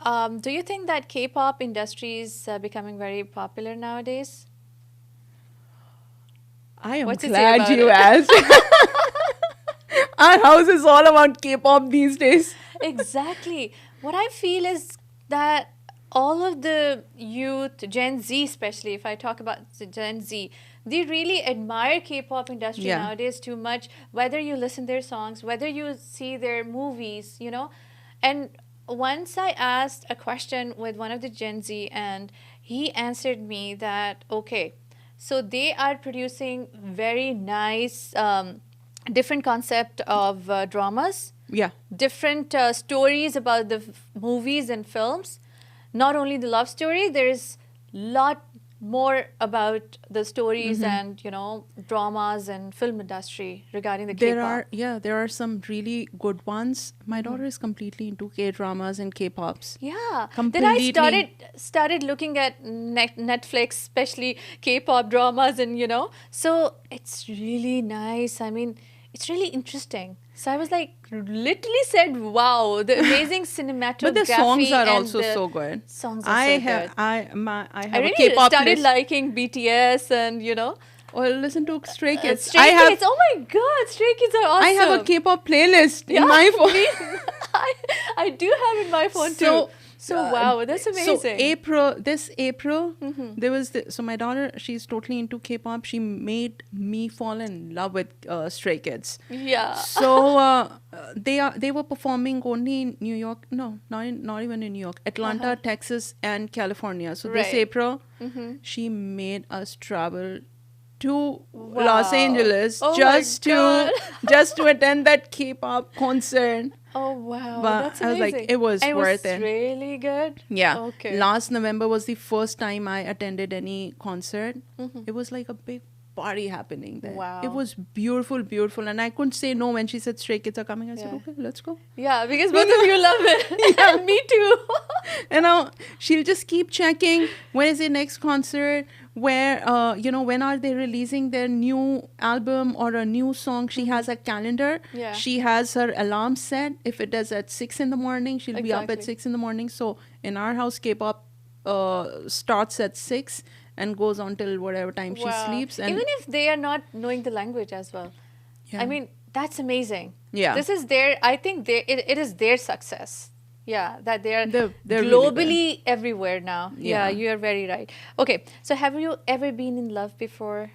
Do you think that K-pop industry is becoming very popular nowadays? I am What's it say glad about you it? asked. Our house is all about K-pop these days. Exactly. What I feel is that all of the youth, Gen Z especially, if I talk about the Gen Z, they really admire K-pop industry Yeah. nowadays too much. Whether you listen their songs, whether you see their movies, And once I asked a question with one of the Gen Z, and he answered me that, okay, so they are producing very nice, different concept of dramas, Yeah. different stories about the movies and films. Not only the love story, there is lot more about the stories and dramas and film industry regarding the K-pop. There are some really good ones. My daughter is completely into K-dramas and K-pops. Yeah. Then I Completely. started looking at Netflix, especially K-pop dramas, and so it's really nice. I mean, it's really interesting. So I was like, literally said, "Wow, the amazing But the songs cinematography are and also the so good. songs are so good." I I have a really K-pop started list. liking BTS and Or listen to Stray Kids. Stray Kids. Oh my God, Stray Kids are I have a awesome. K-pop playlist Yeah, in my phone. me, I, I do have in my phone too. So, So wow, that's amazing. This April, there was so my daughter, she's totally into K-pop. She made me fall in love with Stray Kids. Yeah. So they were performing only in New York. No, not even in New York. Atlanta, Texas, and California. So this Right. April, she made us travel to Wow. Los Angeles Oh my just to God. just to attend that K-pop concert. Oh wow, But that's I was amazing. like, it was And worth it. it. Really good. Yeah. Okay. Last November was the first time I attended any concert. It was like a big party happening there. Wow. It was beautiful, beautiful. And I couldn't say no when she said Stray Kids are coming. I said, Yeah. okay, let's go. Yeah, because both of you love it. And me too. And now she'll just keep checking when is the next concert, where when are they releasing their new album or a new song. She has a calendar. Yeah. She has her alarm set. If it is at 6 in the morning, she'll be up at Exactly. 6 in the morning. So in our house, K-pop starts at 6 and goes on till whatever time she Wow. sleeps. And Even if they are not knowing the language as well. Yeah. I mean, that's amazing. Yeah. This is their, I think it is their success. Yeah, that they are They're really globally everywhere now. Yeah, Yeah. you are very right. Okay, so have you ever been in love before?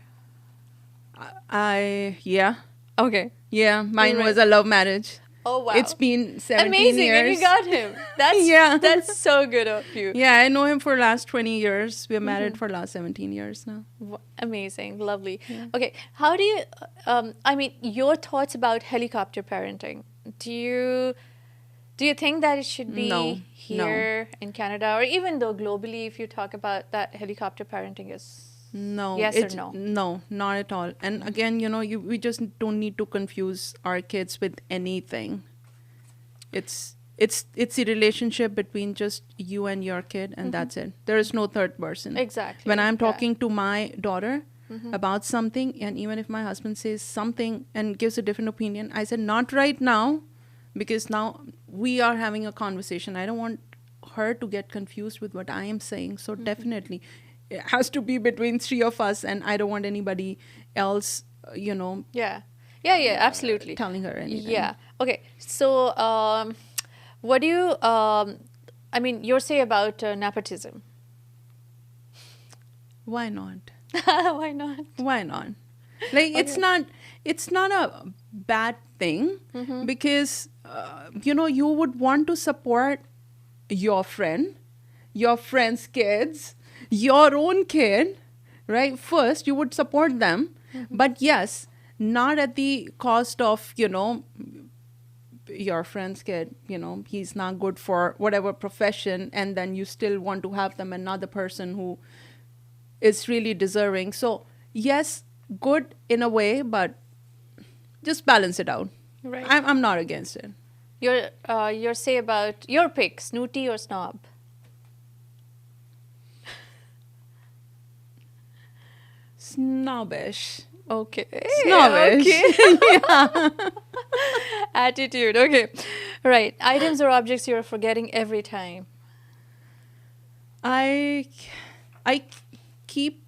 Yeah. Okay. Yeah, mine Right. was a love marriage. Oh wow. It's been 17 amazing, years. and you got him. That's Yeah. that's so good of you. Yeah, I know him for last 20 years. We're married for last 17 years now. Amazing, lovely. Okay, how do you? I mean, your thoughts about helicopter parenting? Do you think that it should be No. here in Canada, or even though globally, if you talk about that helicopter parenting is No. yes or no? No, not at all. And again, we just don't need to confuse our kids with anything. It's a relationship between just you and your kid, and that's it. There is no third person. Exactly. When I'm yeah. talking to my daughter about something, and even if my husband says something and gives a different opinion, I said, not right now, because now we are having a conversation. I don't want her to get confused with what I am saying. So definitely, it has to be between three of us, and I don't want anybody else, Yeah, yeah, absolutely. telling her anything. Yeah. Okay. So, what do you? I mean, your say about nepotism? Why not? Why not? Why not? Like, it's not a bad thing, because you would want to support your friend's kids, your own kid, right? First you would support them, but yes, not at the cost of your friend's kid. He's not good for whatever profession, and then you still want to have them another person who is really deserving. So yes, good in a way, but just balance it out. Right. I'm not against it. Your say about your pick, snooty or snob? Snobbish. Okay. Snobbish. Okay. Attitude. Okay. Right. Items or objects you're forgetting every time. I I keep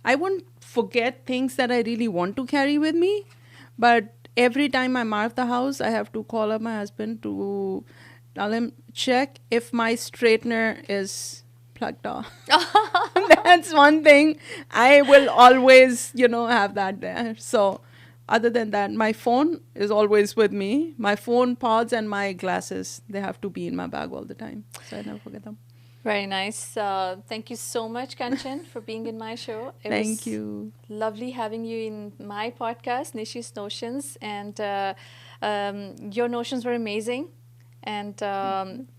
I won't forget things that I really want to carry with me, but every time I'm out of the house, I have to call up my husband to tell him check if my straightener is plugged off. That's one thing I will always, have that there. So other than that, my phone is always with me. My phone, pods, and my glasses, they have to be in my bag all the time. So I never forget them. Very nice. Thank you so much, Kanchan, for being in my show. It Thank was you. lovely having you in my podcast, Nishi's Notions, and your notions were amazing. And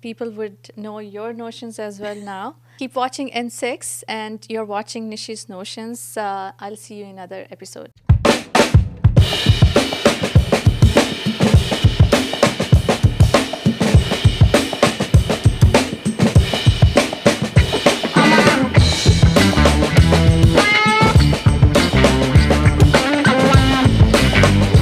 people would know your notions as well now. Keep watching N6, and you're watching Nishi's Notions. I'll see you in another episode.